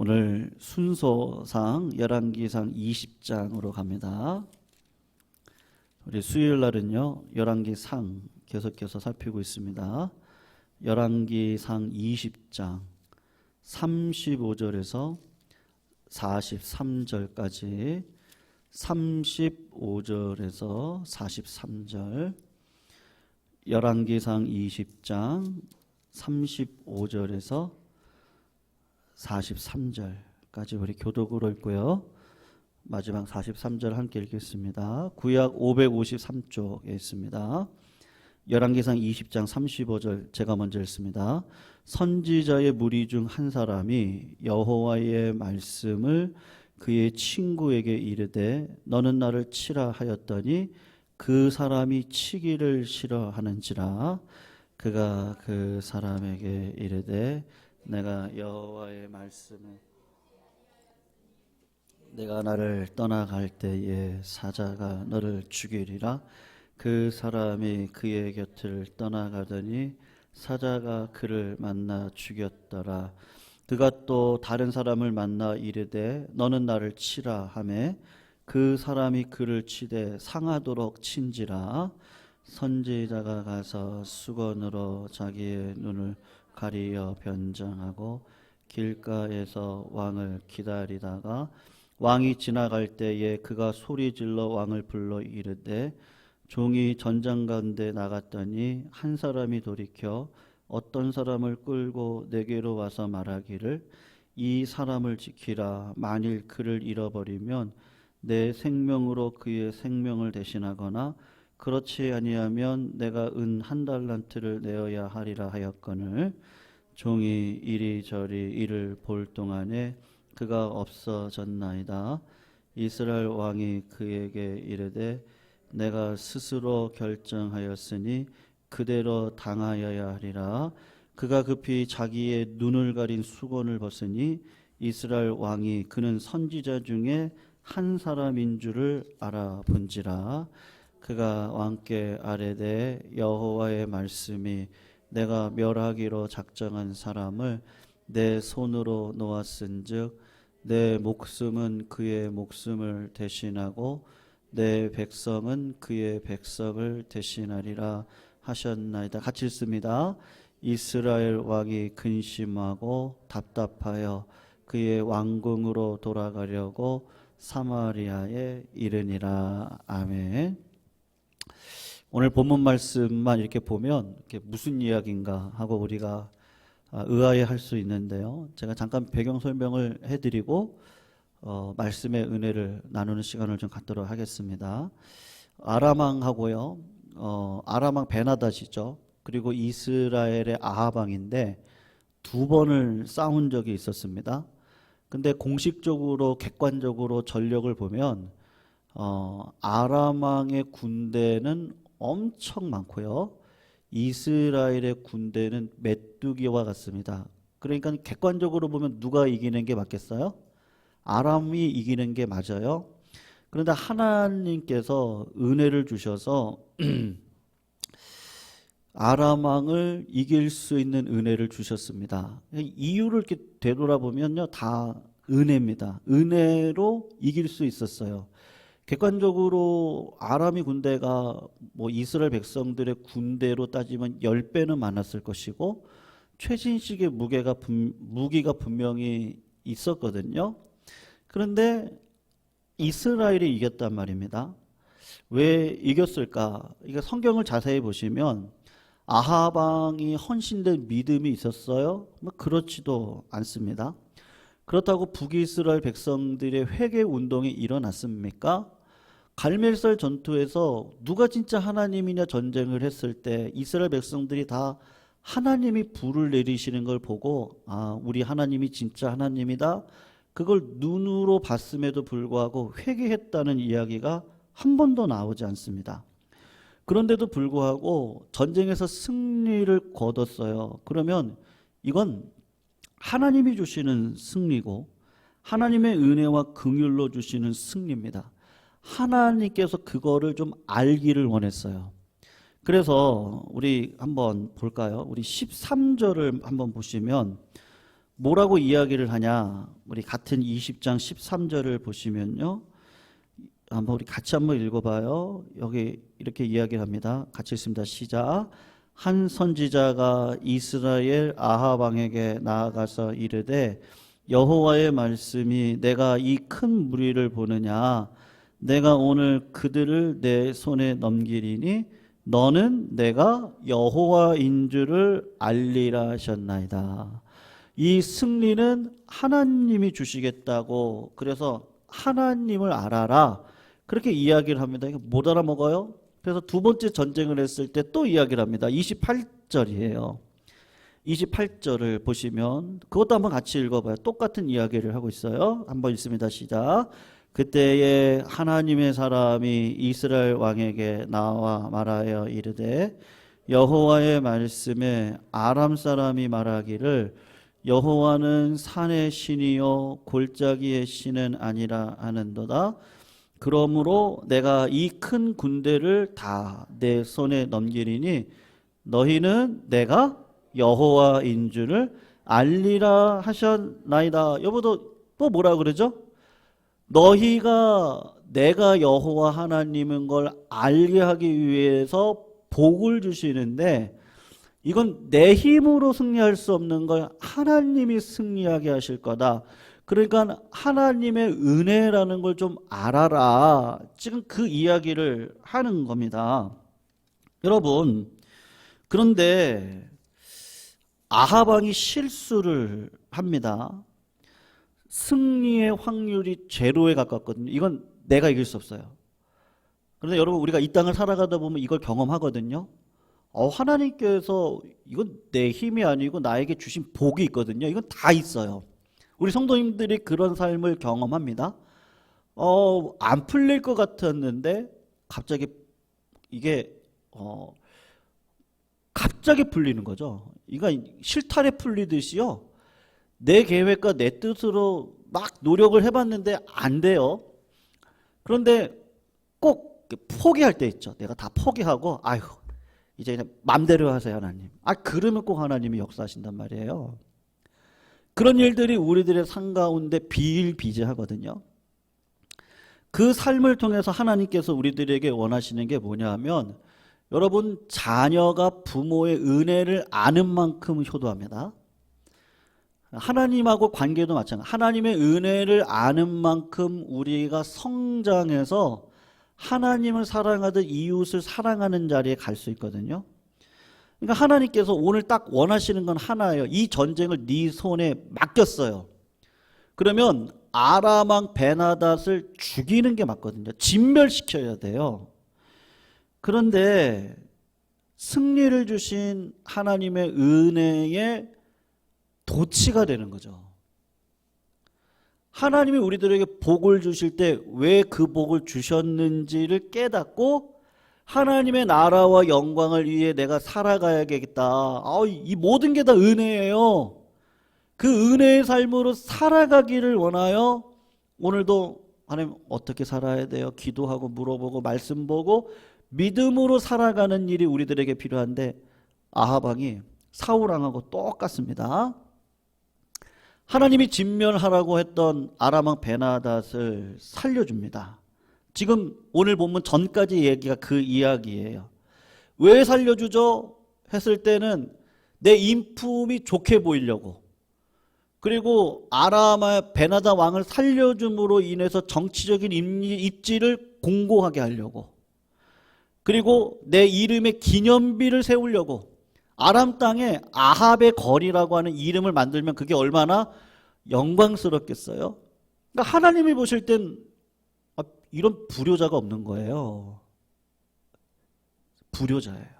오늘 순서상 열왕기상 20장으로 갑니다. 우리 수요일 날은요 열왕기상 계속해서 살피고 있습니다. 열왕기상 20장 35절에서 43절까지 35절에서 43절 열왕기상 20장 35절에서 43절까지 우리 교독으로 읽고요. 마지막 43절 함께 읽겠습니다. 구약 553쪽에 있습니다. 열왕기상 20장 35절 제가 먼저 읽습니다. 선지자의 무리 중 한 사람이 여호와의 말씀을 그의 친구에게 이르되 너는 나를 치라 하였더니 그 사람이 치기를 싫어하는지라 그가 그 사람에게 이르되 내가 여호와의 말씀을 내가 나를 떠나갈 때에 사자가 너를 죽이리라. 그 사람이 그의 곁을 떠나가더니 사자가 그를 만나 죽였더라. 그가 또 다른 사람을 만나 이르되 너는 나를 치라 하매 그 사람이 그를 치되 상하도록 친지라. 선지자가 가서 수건으로 자기의 눈을 가리어 변장하고 길가에서 왕을 기다리다가 왕이 지나갈 때에 그가 소리질러 왕을 불러 이르되 종이 전장 가운데 나갔더니 한 사람이 돌이켜 어떤 사람을 끌고 내게로 와서 말하기를 이 사람을 지키라. 만일 그를 잃어버리면 내 생명으로 그의 생명을 대신하거나 그렇지 아니하면 내가 은 1달란트를 내어야 하리라 하였거늘 종이 이리저리 이를 볼 동안에 그가 없어졌나이다. 이스라엘 왕이 그에게 이르되 내가 스스로 결정하였으니 그대로 당하여야 하리라. 그가 급히 자기의 눈을 가린 수건을 벗으니 이스라엘 왕이 그는 선지자 중에 한 사람인 줄을 알아본지라. 그가 왕께 아뢰되 여호와의 말씀이 내가 멸하기로 작정한 사람을 내 손으로 놓았은즉 내 목숨은 그의 목숨을 대신하고 내 백성은 그의 백성을 대신하리라 하셨나이다. 같이 읽습니다. 이스라엘 왕이 근심하고 답답하여 그의 왕궁으로 돌아가려고 사마리아에 이르니라. 아멘. 오늘 본문 말씀만 이렇게 보면 이게 무슨 이야기인가 하고 우리가 의아해할 수 있는데요. 제가 잠깐 배경 설명을 해드리고 말씀의 은혜를 나누는 시간을 좀 갖도록 하겠습니다. 아람왕하고요, 아람왕 베나닷이죠. 그리고 이스라엘의 아합왕인데 두 번을 싸운 적이 있었습니다. 근데 공식적으로 객관적으로 전력을 보면 아람왕의 군대는 엄청 많고요. 이스라엘의 군대는 메뚜기와 같습니다. 그러니까 객관적으로 보면 누가 이기는 게 맞겠어요? 아람이 이기는 게 맞아요. 그런데 하나님께서 은혜를 주셔서 아람 왕을 이길 수 있는 은혜를 주셨습니다. 이유를 이렇게 되돌아보면요, 다 은혜입니다. 은혜로 이길 수 있었어요. 객관적으로 아람이 군대가 뭐 이스라엘 백성들의 군대로 따지면 10배는 많았을 것이고 최신식의 무기가 분명히 있었거든요. 그런데 이스라엘이 이겼단 말입니다. 왜 이겼을까? 이게 성경을 자세히 보시면 아합 왕이 헌신된 믿음이 있었어요? 뭐 그렇지도 않습니다. 그렇다고 북이스라엘 백성들의 회개 운동이 일어났습니까? 갈멜살 전투에서 누가 진짜 하나님이냐 전쟁을 했을 때 이스라엘 백성들이 다 하나님이 불을 내리시는 걸 보고 우리 하나님이 진짜 하나님이다. 그걸 눈으로 봤음에도 불구하고 회개했다는 이야기가 한 번도 나오지 않습니다. 그런데도 불구하고 전쟁에서 승리를 거뒀어요. 그러면 이건 하나님이 주시는 승리고 하나님의 은혜와 긍휼로 주시는 승리입니다. 하나님께서 그거를 좀 알기를 원했어요. 그래서 우리 한번 볼까요? 우리 13절을 한번 보시면 뭐라고 이야기를 하냐? 우리 같은 20장 13절을 보시면요. 한번 우리 같이 한번 읽어봐요. 여기 이렇게 이야기를 합니다. 같이 읽습니다. 시작. 한 선지자가 이스라엘 아합 왕에게 나아가서 이르되 여호와의 말씀이 내가 이 큰 무리를 보느냐? 내가 오늘 그들을 내 손에 넘기리니 너는 내가 여호와인 줄을 알리라 하셨나이다. 이 승리는 하나님이 주시겠다고, 그래서 하나님을 알아라, 그렇게 이야기를 합니다. 이거 못 알아먹어요? 그래서 두 번째 전쟁을 했을 때 또 이야기를 합니다. 28절이에요. 28절을 보시면 그것도 한번 같이 읽어봐요. 똑같은 이야기를 하고 있어요. 한번 읽습니다. 시작. 그때에 하나님의 사람이 이스라엘 왕에게 나와 말하여 이르되 여호와의 말씀에 아람 사람이 말하기를 여호와는 산의 신이요 골짜기의 신은 아니라 하는도다. 그러므로 내가 이 큰 군대를 다 내 손에 넘기리니 너희는 내가 여호와인 줄을 알리라 하셨나이다. 여보도 또 뭐라 그러죠? 너희가 내가 여호와 하나님인 걸 알게 하기 위해서 복을 주시는데 이건 내 힘으로 승리할 수 없는 걸 하나님이 승리하게 하실 거다. 그러니까 하나님의 은혜라는 걸 좀 알아라. 지금 그 이야기를 하는 겁니다. 여러분, 그런데 아합 왕이 실수를 합니다. 승리의 확률이 제로에 가깝거든요. 이건 내가 이길 수 없어요. 그런데 여러분, 우리가 이 땅을 살아가다 보면 이걸 경험하거든요. 하나님께서 이건 내 힘이 아니고 나에게 주신 복이 있거든요. 이건 다 있어요. 우리 성도님들이 그런 삶을 경험합니다. 안 풀릴 것 같았는데 갑자기 이게 갑자기 풀리는 거죠. 이거 실타래 풀리듯이요. 내 계획과 내 뜻으로 막 노력을 해봤는데 안 돼요. 그런데 꼭 포기할 때 있죠. 내가 다 포기하고 아휴 이제 그냥 맘대로 하세요 하나님. 그러면 꼭 하나님이 역사하신단 말이에요. 그런 일들이 우리들의 삶 가운데 비일비재하거든요. 그 삶을 통해서 하나님께서 우리들에게 원하시는 게 뭐냐 하면 여러분, 자녀가 부모의 은혜를 아는 만큼 효도합니다. 하나님하고 관계도 마찬가지예요. 하나님의 은혜를 아는 만큼 우리가 성장해서 하나님을 사랑하듯 이웃을 사랑하는 자리에 갈 수 있거든요. 그러니까 하나님께서 오늘 딱 원하시는 건 하나예요. 이 전쟁을 네 손에 맡겼어요. 그러면 아람 왕 베나닷을 죽이는 게 맞거든요. 진멸시켜야 돼요. 그런데 승리를 주신 하나님의 은혜에 도취가 되는 거죠. 하나님이 우리들에게 복을 주실 때 왜 그 복을 주셨는지를 깨닫고 하나님의 나라와 영광을 위해 내가 살아가야겠다. 이 모든 게 다 은혜예요. 그 은혜의 삶으로 살아가기를 원하여 오늘도 하나님 어떻게 살아야 돼요? 기도하고 물어보고 말씀 보고 믿음으로 살아가는 일이 우리들에게 필요한데 아합 왕이 사울 왕하고 똑같습니다. 하나님이 진멸하라고 했던 아람 왕 베나닷을 살려줍니다. 지금 오늘 본문 전까지 얘기가 그 이야기예요. 왜 살려주죠? 했을 때는 내 인품이 좋게 보이려고, 그리고 아람 베나닷 왕을 살려줌으로 인해서 정치적인 입지를 공고하게 하려고, 그리고 내 이름의 기념비를 세우려고, 아람 땅에 아합의 거리라고 하는 이름을 만들면 그게 얼마나 영광스럽겠어요. 그러니까 하나님이 보실 땐 이런 불효자가 없는 거예요. 불효자예요.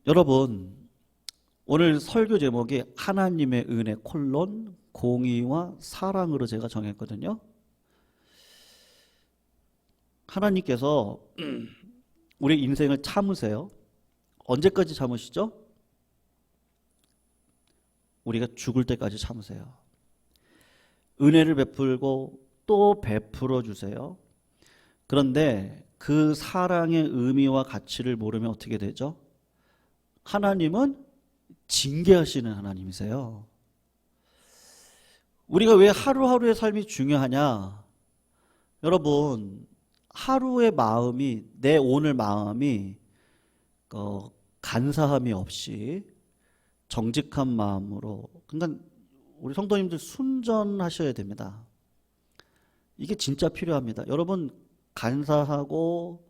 여러분, 오늘 설교 제목이 하나님의 은혜 콜론 공의와 사랑으로 제가 정했거든요. 하나님께서 우리 인생을 참으세요. 언제까지 참으시죠? 우리가 죽을 때까지 참으세요. 은혜를 베풀고 또 베풀어 주세요. 그런데 그 사랑의 의미와 가치를 모르면 어떻게 되죠? 하나님은 징계하시는 하나님이세요. 우리가 왜 하루하루의 삶이 중요하냐? 여러분, 하루의 마음이, 내 오늘 마음이 간사함이 없이 정직한 마음으로, 그러니까 우리 성도님들 순전하셔야 됩니다. 이게 진짜 필요합니다. 여러분, 간사하고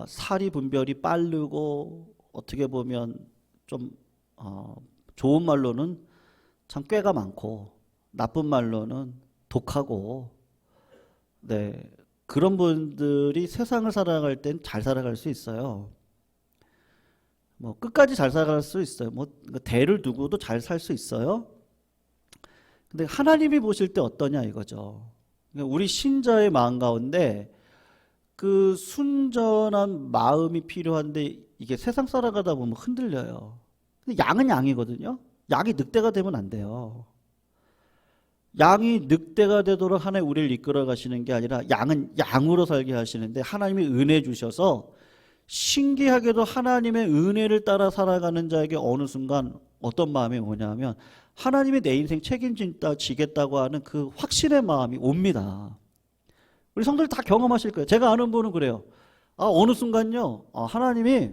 사리 분별이 빠르고 어떻게 보면 좀 좋은 말로는 참 꾀가 많고 나쁜 말로는 독하고, 네, 그런 분들이 세상을 살아갈 땐 잘 살아갈 수 있어요. 뭐 끝까지 잘 살아갈 수 있어요. 뭐 대를 두고도 잘 살 수 있어요. 근데 하나님이 보실 때 어떠냐 이거죠. 그러니까 우리 신자의 마음 가운데 그 순전한 마음이 필요한데 이게 세상 살아가다 보면 흔들려요. 근데 양은 양이거든요. 양이 늑대가 되면 안 돼요. 양이 늑대가 되도록 하나님 우리를 이끌어 가시는 게 아니라 양은 양으로 살게 하시는데, 하나님이 은혜 주셔서 신기하게도 하나님의 은혜를 따라 살아가는 자에게 어느 순간 어떤 마음이 오냐면 하나님이 내 인생 책임진다 지겠다고 하는 그 확신의 마음이 옵니다. 우리 성도들 다 경험하실 거예요. 제가 아는 분은 그래요. 어느 순간요, 하나님이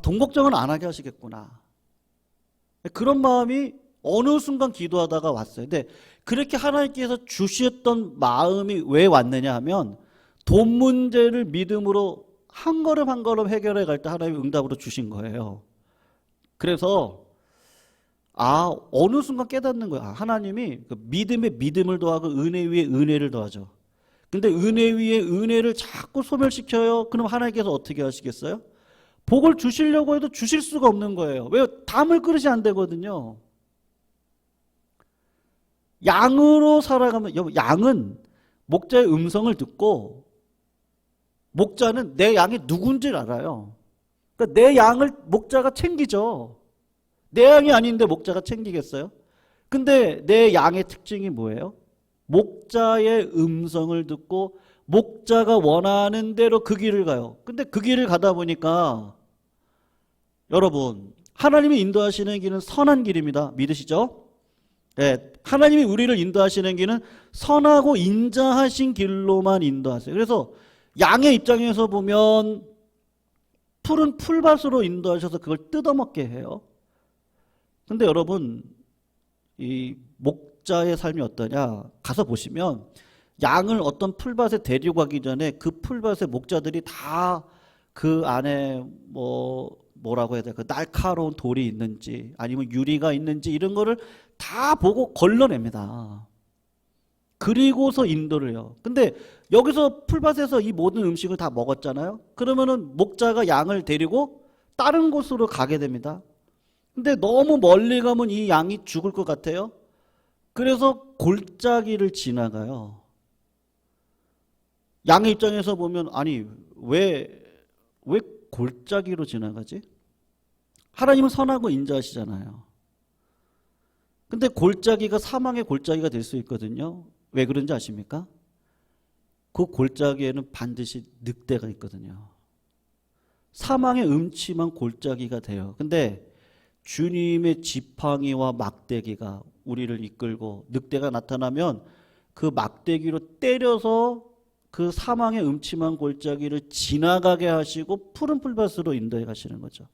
돈 걱정은 안 하게 하시겠구나, 그런 마음이 어느 순간 기도하다가 왔어요. 근데 그렇게 하나님께서 주셨던 마음이 왜 왔느냐 하면, 돈 문제를 믿음으로 한 걸음 한 걸음 해결해 갈 때 하나님이 응답으로 주신 거예요. 그래서 어느 순간 깨닫는 거예요. 하나님이 그 믿음에 믿음을 더하고 은혜 위에 은혜를 더하죠. 근데 은혜 위에 은혜를 자꾸 소멸시켜요. 그럼 하나님께서 어떻게 하시겠어요? 복을 주시려고 해도 주실 수가 없는 거예요. 왜요? 담을 그릇이 안 되거든요. 양으로 살아가면, 양은 목자의 음성을 듣고, 목자는 내 양이 누군지를 알아요. 그러니까 내 양을 목자가 챙기죠. 내 양이 아닌데 목자가 챙기겠어요? 근데 내 양의 특징이 뭐예요? 목자의 음성을 듣고 목자가 원하는 대로 그 길을 가요. 근데 그 길을 가다 보니까 여러분, 하나님이 인도하시는 길은 선한 길입니다. 믿으시죠? 네, 하나님이 우리를 인도하시는 길은 선하고 인자하신 길로만 인도하세요. 그래서 양의 입장에서 보면 푸른 풀밭으로 인도하셔서 그걸 뜯어먹게 해요. 근데 여러분, 이 목자의 삶이 어떠냐? 가서 보시면 양을 어떤 풀밭에 데리고 가기 전에 그 풀밭에 목자들이 다 그 안에 뭐라고 해야 될까? 날카로운 돌이 있는지 아니면 유리가 있는지 이런 거를 다 보고 걸러냅니다. 그리고서 인도를 해요. 근데 여기서 풀밭에서 이 모든 음식을 다 먹었잖아요. 그러면은 목자가 양을 데리고 다른 곳으로 가게 됩니다. 근데 너무 멀리 가면 이 양이 죽을 것 같아요. 그래서 골짜기를 지나가요. 양의 입장에서 보면 아니 왜 골짜기로 지나가지? 하나님은 선하고 인자하시잖아요. 근데 골짜기가 사망의 골짜기가 될 수 있거든요. 왜 그런지 아십니까? 그 골짜기에는 반드시 늑대가 있거든요. 사망의 음침한 골짜기가 돼요. 근데 주님의 지팡이와 막대기가 우리를 이끌고 늑대가 나타나면 그 막대기로 때려서 그 사망의 음침한 골짜기를 지나가게 하시고 푸른 풀밭으로 인도해 가시는 거죠.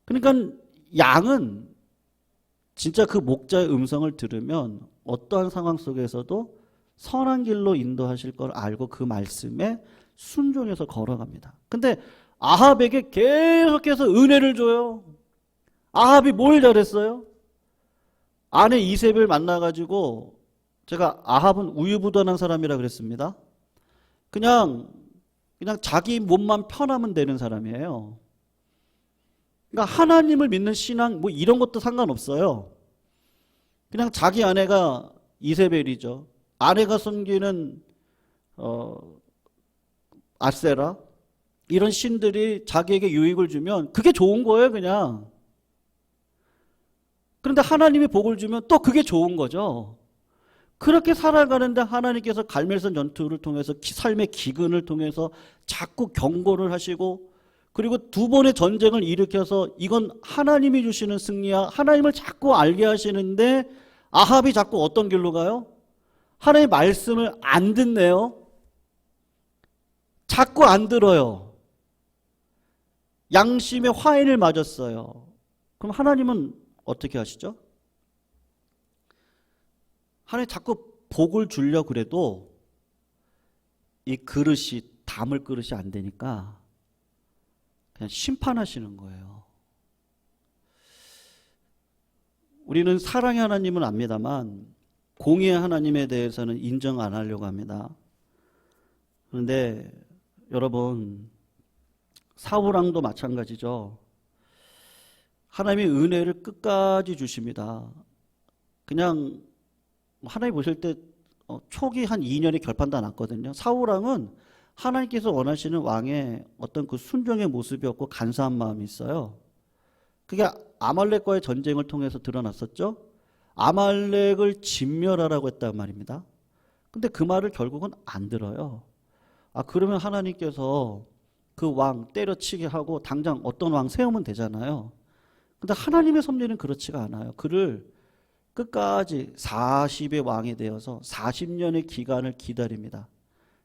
그러니까 양은 진짜 그 목자의 음성을 들으면 어떠한 상황 속에서도 선한 길로 인도하실 걸 알고 그 말씀에 순종해서 걸어갑니다. 근데 아합에게 계속해서 은혜를 줘요. 아합이 뭘 잘했어요? 아내 이세벨 만나가지고, 제가 아합은 우유부단한 사람이라 그랬습니다. 그냥 자기 몸만 편하면 되는 사람이에요. 그러니까 하나님을 믿는 신앙 뭐 이런 것도 상관없어요. 그냥 자기 아내가 이세벨이죠. 아내가 섬기는 아세라 이런 신들이 자기에게 유익을 주면 그게 좋은 거예요, 그냥. 그런데 하나님이 복을 주면 또 그게 좋은 거죠. 그렇게 살아가는데 하나님께서 갈멜선 전투를 통해서 삶의 기근을 통해서 자꾸 경고를 하시고, 그리고 두 번의 전쟁을 일으켜서 이건 하나님이 주시는 승리야. 하나님을 자꾸 알게 하시는데 아합이 자꾸 어떤 길로 가요? 하나님의 말씀을 안 듣네요. 자꾸 안 들어요. 양심의 화인을 맞았어요. 그럼 하나님은 어떻게 하시죠? 하나님 자꾸 복을 주려 그래도 이 그릇이 담을 그릇이 안 되니까 그냥 심판하시는 거예요. 우리는 사랑의 하나님은 압니다만 공의의 하나님에 대해서는 인정 안 하려고 합니다. 그런데 여러분, 사울왕도 마찬가지죠. 하나님의 은혜를 끝까지 주십니다. 그냥 하나님 보실 때 초기 한 2년의 결판도 났거든요. 사울왕은 하나님께서 원하시는 왕의 어떤 그 순종의 모습이었고 간사한 마음이 있어요. 그게 아말렉과의 전쟁을 통해서 드러났었죠. 아말렉을 진멸하라고 했단 말입니다. 근데 그 말을 결국은 안 들어요. 그러면 하나님께서 그 왕 때려치게 하고 당장 어떤 왕 세우면 되잖아요. 근데 하나님의 섭리는 그렇지가 않아요. 그를 끝까지 40의 왕이 되어서 40년의 기간을 기다립니다.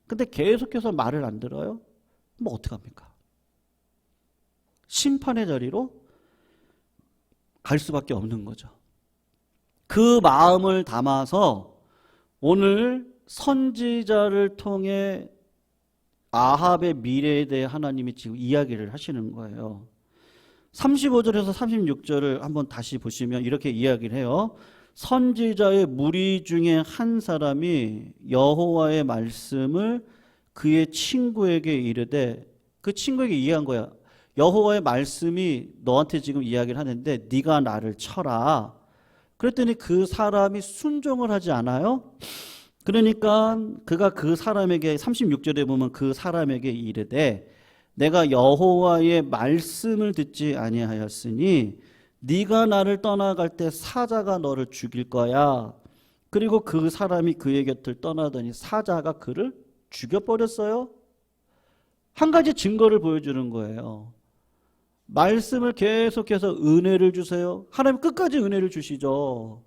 근데 계속해서 말을 안 들어요? 뭐 어떡합니까? 심판의 자리로 갈 수밖에 없는 거죠. 그 마음을 담아서 오늘 선지자를 통해 아합의 미래에 대해 하나님이 지금 이야기를 하시는 거예요. 35절에서 36절을 한번 다시 보시면 이렇게 이야기를 해요. 선지자의 무리 중에 한 사람이 여호와의 말씀을 그의 친구에게 이르되, 그 친구에게 이해한 거야. 여호와의 말씀이 너한테 지금 이야기를 하는데 네가 나를 쳐라. 그랬더니 그 사람이 순종을 하지 않아요. 그러니까 그가 그 사람에게 36절에 보면 그 사람에게 이르되 내가 여호와의 말씀을 듣지 아니하였으니 네가 나를 떠나갈 때 사자가 너를 죽일 거야. 그리고 그 사람이 그의 곁을 떠나더니 사자가 그를 죽여버렸어요. 한 가지 증거를 보여주는 거예요. 말씀을 계속해서 은혜를 주세요. 하나님 끝까지 은혜를 주시죠.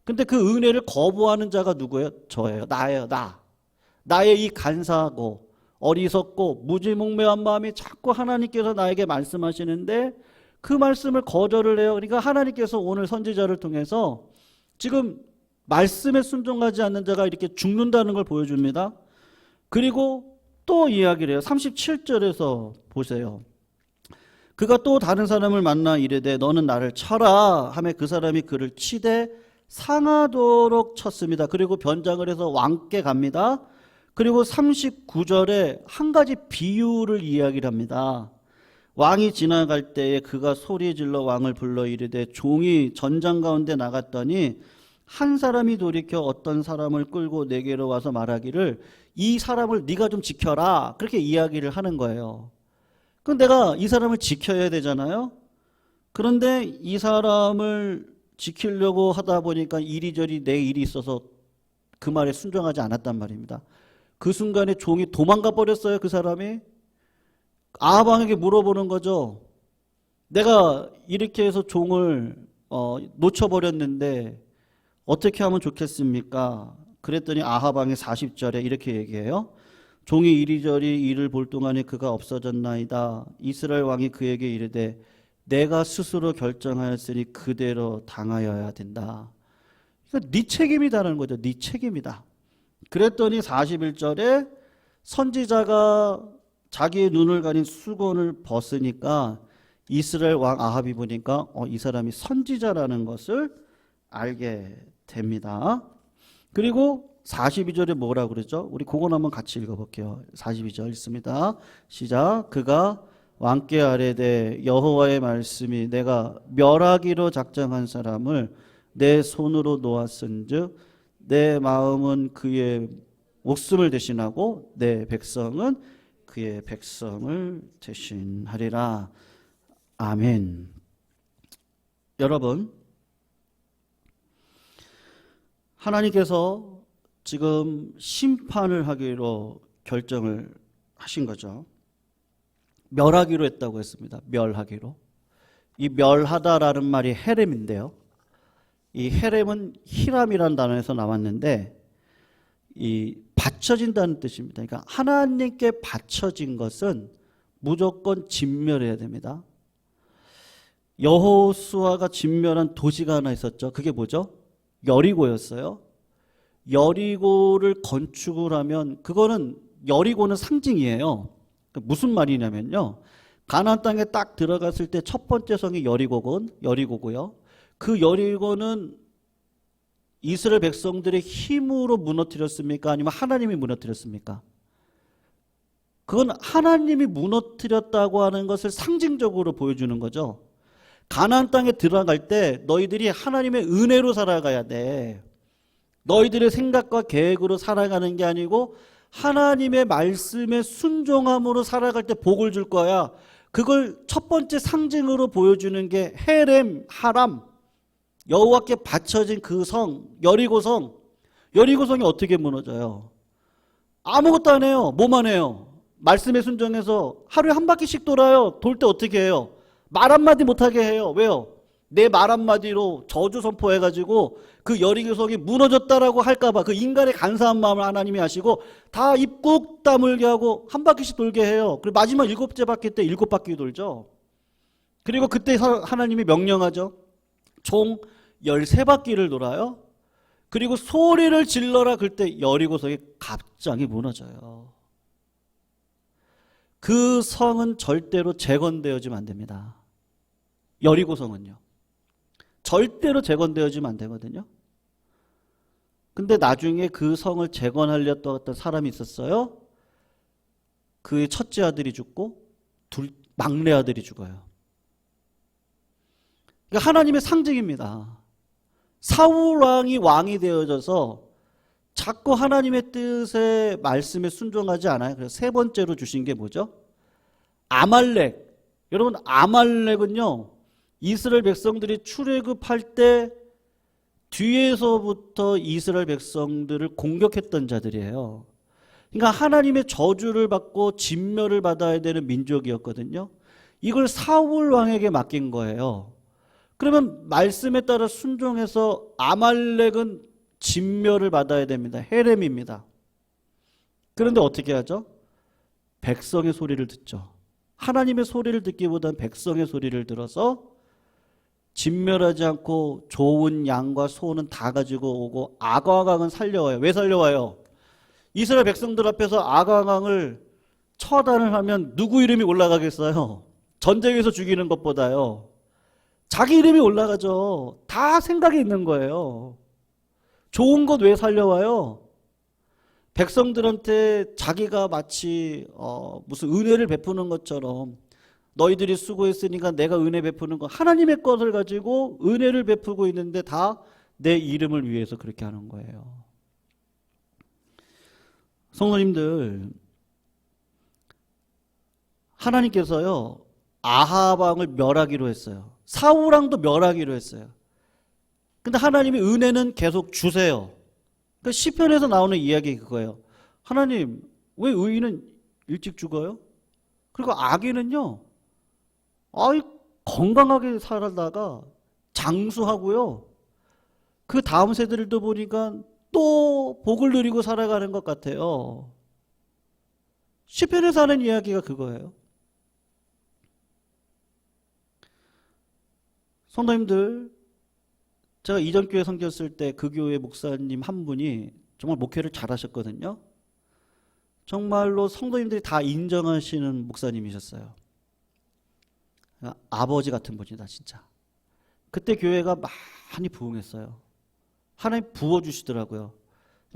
근데 그 은혜를 거부하는 자가 누구예요? 저예요. 나예요. 나의 이 간사하고 어리석고 무지몽매한 마음이 자꾸 하나님께서 나에게 말씀하시는데 그 말씀을 거절을 해요. 그러니까 하나님께서 오늘 선지자를 통해서 지금 말씀에 순종하지 않는 자가 이렇게 죽는다는 걸 보여줍니다. 그리고 또 이야기를 해요. 37절에서 보세요. 그가 또 다른 사람을 만나 이르되 너는 나를 쳐라 하매 그 사람이 그를 치되 상하도록 쳤습니다. 그리고 변장을 해서 왕께 갑니다. 그리고 39절에 한 가지 비유를 이야기를 합니다. 왕이 지나갈 때에 그가 소리질러 왕을 불러 이르되 종이 전장 가운데 나갔더니 한 사람이 돌이켜 어떤 사람을 끌고 내게로 와서 말하기를 이 사람을 네가 좀 지켜라. 그렇게 이야기를 하는 거예요. 그럼 내가 이 사람을 지켜야 되잖아요. 그런데 이 사람을 지키려고 하다 보니까 이리저리 내 일이 있어서 그 말에 순종하지 않았단 말입니다. 그 순간에 종이 도망가 버렸어요. 그 사람이. 아합 왕에게 물어보는 거죠. 내가 이렇게 해서 종을 놓쳐버렸는데 어떻게 하면 좋겠습니까? 그랬더니 아합 왕이 40절에 이렇게 얘기해요. 종이 이리저리 일을 볼 동안에 그가 없어졌나이다. 이스라엘 왕이 그에게 이르되 내가 스스로 결정하였으니 그대로 당하여야 된다. 이거 네 책임이다라는 거죠. 네 책임이다. 그랬더니 41절에 선지자가 자기의 눈을 가린 수건을 벗으니까 이스라엘 왕 아합이 보니까 이 사람이 선지자라는 것을 알게 됩니다. 그리고 42절에 뭐라 그러죠? 우리 그건 한번 같이 읽어볼게요. 42절 읽습니다. 시작. 그가 왕께 아뢰되 여호와의 말씀이 내가 멸하기로 작정한 사람을 내 손으로 놓았은즉 내 마음은 그의 목숨을 대신하고 내 백성은 그의 백성을 대신하리라. 아멘. 여러분, 하나님께서 지금 심판을 하기로 결정을 하신 거죠. 멸하기로 했다고 했습니다. 멸하기로. 이 멸하다라는 말이 헤렘인데요. 이 헤렘은 히람이라는 단어에서 나왔는데 이 바쳐진다는 뜻입니다. 그러니까 하나님께 바쳐진 것은 무조건 진멸해야 됩니다. 여호수아가 진멸한 도시가 하나 있었죠. 그게 뭐죠? 여리고였어요. 여리고를 건축을 하면 그거는 여리고는 상징이에요. 무슨 말이냐면요. 가나안 땅에 딱 들어갔을 때 첫 번째 성이 여리고고요. 그 여리고는 이스라엘 백성들의 힘으로 무너뜨렸습니까? 아니면 하나님이 무너뜨렸습니까? 그건 하나님이 무너뜨렸다고 하는 것을 상징적으로 보여주는 거죠. 가나안 땅에 들어갈 때 너희들이 하나님의 은혜로 살아가야 돼. 너희들의 생각과 계획으로 살아가는 게 아니고 하나님의 말씀에 순종함으로 살아갈 때 복을 줄 거야. 그걸 첫 번째 상징으로 보여주는 게 헤렘, 하람, 여호와께 바쳐진 그 성, 여리고성. 여리고성이 어떻게 무너져요? 아무것도 안 해요. 뭐만 해요? 말씀에 순종해서 하루에 한 바퀴씩 돌아요. 돌 때 어떻게 해요? 말 한마디 못하게 해요. 왜요? 내 말 한마디로 저주 선포해가지고 그 여리고성이 무너졌다라고 할까봐 그 인간의 간사한 마음을 하나님이 아시고 다 입 꾹 다물게 하고 한 바퀴씩 돌게 해요. 그리고 마지막 7째 바퀴 때 7바퀴 돌죠. 그리고 그때 하나님이 명령하죠. 총 13바퀴를 돌아요. 그리고 소리를 질러라. 그때 여리고성이 갑자기 무너져요. 그 성은 절대로 재건되어지면 안 됩니다. 여리고성은요. 절대로 재건되어지면 안 되거든요. 근데 나중에 그 성을 재건하려던 사람이 있었어요. 그의 첫째 아들이 죽고 막내 아들이 죽어요. 그러니까 하나님의 상징입니다. 사울 왕이 왕이 되어져서 자꾸 하나님의 뜻에 말씀에 순종하지 않아요. 그래서 세 번째로 주신 게 뭐죠? 아말렉. 여러분 아말렉은요. 이스라엘 백성들이 출애굽할 때 뒤에서부터 이스라엘 백성들을 공격했던 자들이에요. 그러니까 하나님의 저주를 받고 진멸을 받아야 되는 민족이었거든요. 이걸 사울 왕에게 맡긴 거예요. 그러면 말씀에 따라 순종해서 아말렉은 진멸을 받아야 됩니다. 헤렘입니다. 그런데 어떻게 하죠? 백성의 소리를 듣죠. 하나님의 소리를 듣기보다는 백성의 소리를 들어서 진멸하지 않고 좋은 양과 소는 다 가지고 오고 아가강은 살려와요. 왜 살려와요? 이스라엘 백성들 앞에서 아가강을 처단을 하면 누구 이름이 올라가겠어요? 전쟁에서 죽이는 것보다요. 자기 이름이 올라가죠. 다 생각이 있는 거예요. 좋은 것 왜 살려와요? 백성들한테 자기가 마치 무슨 은혜를 베푸는 것처럼 너희들이 수고했으니까 내가 은혜 베푸는 거 하나님의 것을 가지고 은혜를 베푸고 있는데 다 내 이름을 위해서 그렇게 하는 거예요. 성도님들, 하나님께서요 아합 왕을 멸하기로 했어요. 사울 왕도 멸하기로 했어요. 근데 하나님이 은혜는 계속 주세요. 그러니까 시편에서 나오는 이야기 그거예요. 하나님 왜 의인은 일찍 죽어요? 그리고 악인은요 건강하게 살다가 장수하고요. 그 다음 세대들도 보니까 또 복을 누리고 살아가는 것 같아요. 시편에서 하는 이야기가 그거예요. 성도님들, 제가 이전 교회 섬겼을 때 그 교회 목사님 한 분이 정말 목회를 잘하셨거든요. 정말로 성도님들이 다 인정하시는 목사님이셨어요. 아버지 같은 분이다 진짜. 그때 교회가 많이 부흥했어요. 하나님 부어주시더라고요.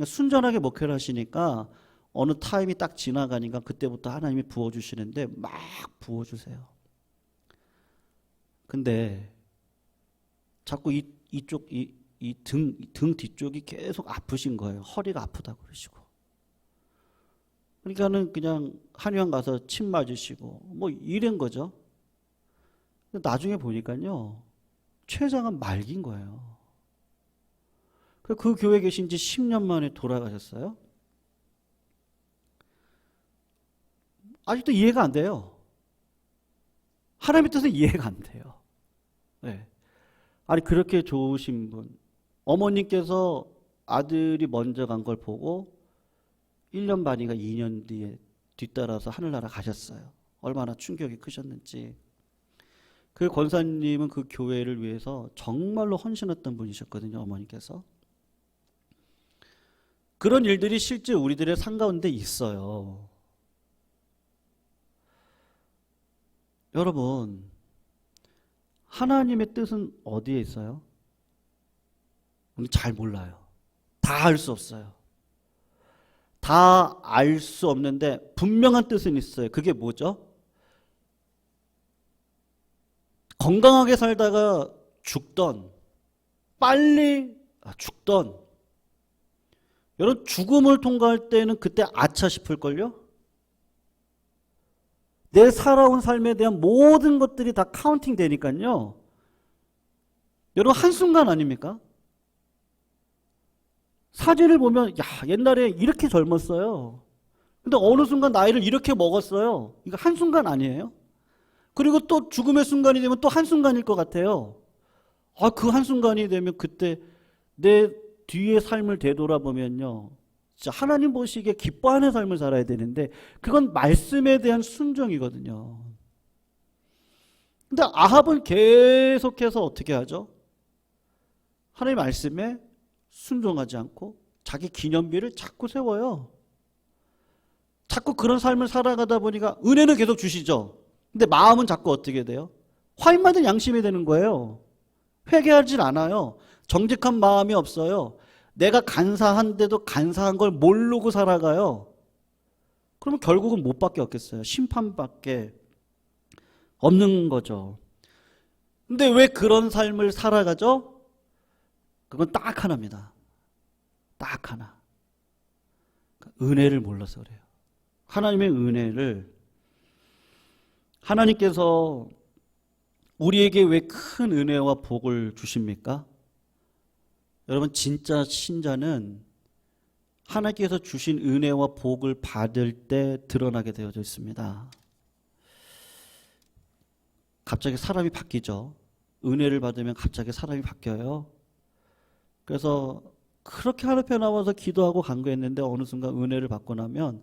순전하게 목회를 하시니까 어느 타임이 딱 지나가니까 그때부터 하나님이 부어주시는데 막 부어주세요. 근데 자꾸 이쪽 등 뒤쪽이 계속 아프신 거예요. 허리가 아프다고 그러시고. 그러니까는 그냥 한의원 가서 침 맞으시고 뭐 이런 거죠. 나중에 보니까요 췌장은 말긴 거예요. 그 교회 계신 지 10년 만에 돌아가셨어요. 아직도 이해가 안 돼요. 하나님의 뜻은 이해가 안 돼요. 네. 아니 그렇게 좋으신 분, 어머님께서 아들이 먼저 간 걸 보고 1년 반인가 2년 뒤에 뒤따라서 하늘나라 가셨어요. 얼마나 충격이 크셨는지. 그 권사님은 그 교회를 위해서 정말로 헌신했던 분이셨거든요. 어머니께서. 그런 일들이 실제 우리들의 삶 가운데 있어요. 여러분, 하나님의 뜻은 어디에 있어요? 우리 잘 몰라요. 다 알 수 없어요. 다 알 수 없는데 분명한 뜻은 있어요. 그게 뭐죠? 건강하게 살다가 죽던, 빨리 죽던, 여러분 죽음을 통과할 때는 그때 아차 싶을걸요? 내 살아온 삶에 대한 모든 것들이 다 카운팅 되니까요. 여러분 한순간 아닙니까? 사진을 보면 야 옛날에 이렇게 젊었어요. 근데 어느 순간 나이를 이렇게 먹었어요. 이거 한순간 아니에요? 그리고 또 죽음의 순간이 되면 또 한순간일 것 같아요. 그 한순간이 되면 그때 내 뒤의 삶을 되돌아보면요. 진짜 하나님 보시기에 기뻐하는 삶을 살아야 되는데 그건 말씀에 대한 순종이거든요. 근데 아합은 계속해서 어떻게 하죠? 하나님 말씀에 순종하지 않고 자기 기념비를 자꾸 세워요. 자꾸 그런 삶을 살아가다 보니까 은혜는 계속 주시죠. 근데 마음은 자꾸 어떻게 돼요? 화인받은 양심이 되는 거예요. 회개하질 않아요. 정직한 마음이 없어요. 내가 간사한데도 간사한 걸 모르고 살아가요. 그러면 결국은 못 밖에 없겠어요. 심판밖에 없는 거죠. 근데 왜 그런 삶을 살아가죠? 그건 딱 하나입니다. 딱 하나. 은혜를 몰라서 그래요. 하나님의 은혜를, 하나님께서 우리에게 왜 큰 은혜와 복을 주십니까? 여러분 진짜 신자는 하나님께서 주신 은혜와 복을 받을 때 드러나게 되어져 있습니다. 갑자기 사람이 바뀌죠. 은혜를 받으면 갑자기 사람이 바뀌어요. 그래서 그렇게 하루 앞에 나와서 기도하고 간구했는데 어느 순간 은혜를 받고 나면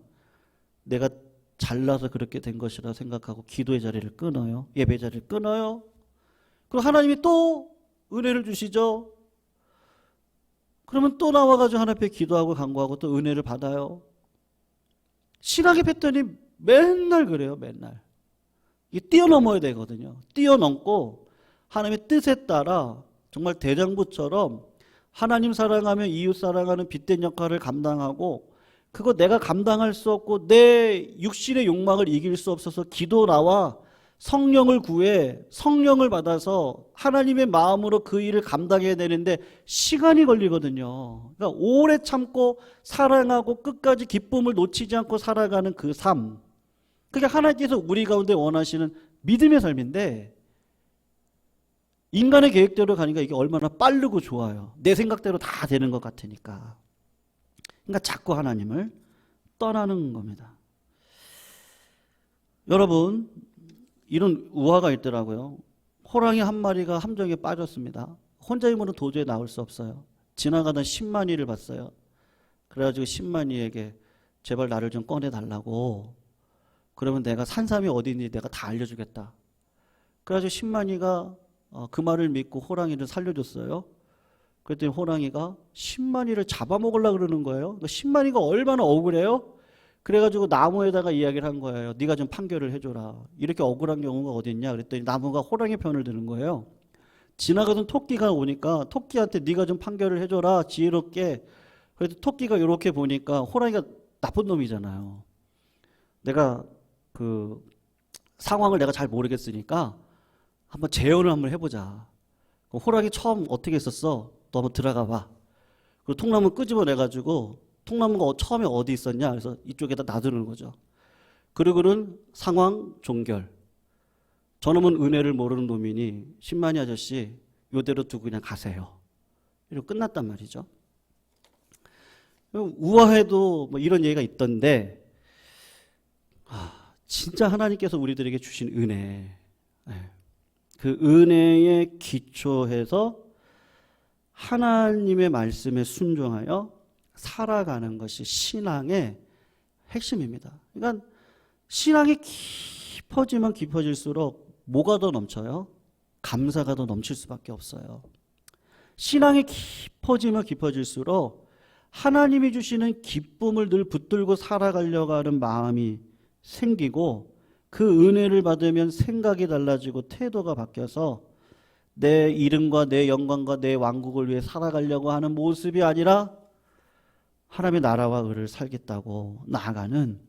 내가 잘나서 그렇게 된 것이라 생각하고 기도의 자리를 끊어요. 예배 자리를 끊어요. 그럼 하나님이 또 은혜를 주시죠. 그러면 또 나와가지고 하나님 앞에 기도하고 간구하고 또 은혜를 받아요. 신앙의 패턴이 맨날 그래요. 맨날. 이 뛰어넘어야 되거든요. 뛰어넘고 하나님의 뜻에 따라 정말 대장부처럼 하나님 사랑하며 이웃 사랑하는 빛된 역할을 감당하고 그거 내가 감당할 수 없고 내 육신의 욕망을 이길 수 없어서 기도 나와 성령을 구해 성령을 받아서 하나님의 마음으로 그 일을 감당해야 되는데 시간이 걸리거든요. 그러니까 오래 참고 사랑하고 끝까지 기쁨을 놓치지 않고 살아가는 그 삶. 그게 하나님께서 우리 가운데 원하시는 믿음의 삶인데 인간의 계획대로 가니까 이게 얼마나 빠르고 좋아요. 내 생각대로 다 되는 것 같으니까. 그러니까 자꾸 하나님을 떠나는 겁니다. 여러분 이런 우화가 있더라고요. 호랑이 한 마리가 함정에 빠졌습니다. 혼자 힘으로 도저히 나올 수 없어요. 지나가던 신만이를 봤어요. 그래가지고 신만이에게 제발 나를 좀 꺼내달라고. 그러면 내가 산삼이 어디 있는지 내가 다 알려주겠다. 그래가지고 신만이가 그 말을 믿고 호랑이를 살려줬어요. 그랬더니 호랑이가 신만이를 잡아먹으려고 그러는 거예요. 그러니까 신만이가 얼마나 억울해요? 그래가지고 나무에다가 이야기를 한 거예요. 네가 좀 판결을 해줘라. 이렇게 억울한 경우가 어디 있냐? 그랬더니 나무가 호랑이 편을 드는 거예요. 지나가던 토끼가 오니까 토끼한테 네가 좀 판결을 해줘라. 지혜롭게. 그래도 토끼가 이렇게 보니까 호랑이가 나쁜 놈이잖아요. 내가 그 상황을 내가 잘 모르겠으니까 한번 재연을 한번 해보자. 호랑이 처음 어떻게 했었어? 너 한번 들어가 봐. 그리고 통나무 끄집어내가지고 통나무가 처음에 어디 있었냐? 그래서 이쪽에다 놔두는 거죠. 그리고는 상황 종결. 저놈은 은혜를 모르는 놈이니 신만이 아저씨 요대로 두고 그냥 가세요. 이러고 끝났단 말이죠. 우화에도 뭐 이런 얘기가 있던데 진짜 하나님께서 우리들에게 주신 은혜 그 은혜에 기초해서 하나님의 말씀에 순종하여 살아가는 것이 신앙의 핵심입니다. 그러니까 신앙이 깊어지면 깊어질수록 뭐가 더 넘쳐요? 감사가 더 넘칠 수밖에 없어요. 신앙이 깊어지면 깊어질수록 하나님이 주시는 기쁨을 늘 붙들고 살아가려고 하는 마음이 생기고 그 은혜를 받으면 생각이 달라지고 태도가 바뀌어서 내 이름과 내 영광과 내 왕국을 위해 살아가려고 하는 모습이 아니라 하나님의 나라와 의를 살겠다고 나아가는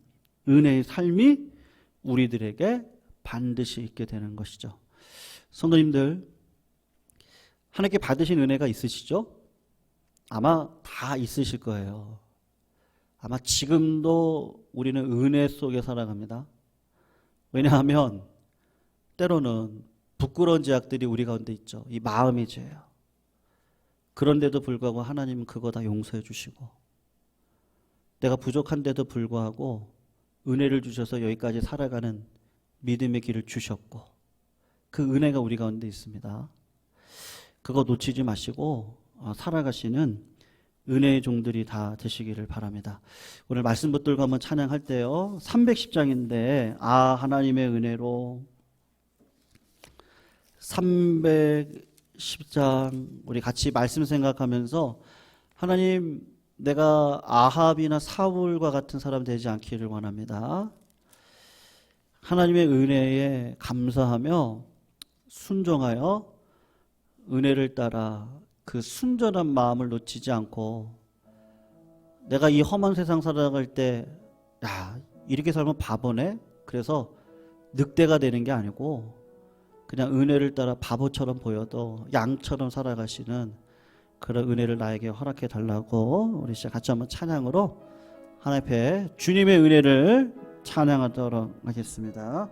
은혜의 삶이 우리들에게 반드시 있게 되는 것이죠. 성도님들, 하나님께 받으신 은혜가 있으시죠? 아마 다 있으실 거예요. 아마 지금도 우리는 은혜 속에 살아갑니다. 왜냐하면 때로는 부끄러운 죄악들이 우리 가운데 있죠. 이 마음의 죄예요. 그런데도 불구하고 하나님은 그거 다 용서해 주시고 내가 부족한데도 불구하고 은혜를 주셔서 여기까지 살아가는 믿음의 길을 주셨고 그 은혜가 우리 가운데 있습니다. 그거 놓치지 마시고 살아가시는 은혜의 종들이 다 되시기를 바랍니다. 오늘 말씀 붙들고 한번 찬양할 때요. 310장인데 하나님의 은혜로 310장 우리 같이 말씀 생각하면서 하나님 내가 아합이나 사울과 같은 사람 되지 않기를 원합니다. 하나님의 은혜에 감사하며 순종하여 은혜를 따라 그 순전한 마음을 놓치지 않고 내가 이 험한 세상 살아갈 때 이렇게 살면 바보네? 그래서 늑대가 되는 게 아니고 그냥 은혜를 따라 바보처럼 보여도 양처럼 살아가시는 그런 은혜를 나에게 허락해 달라고 우리 시작 같이 한번 찬양으로 하나님 앞에 주님의 은혜를 찬양하도록 하겠습니다.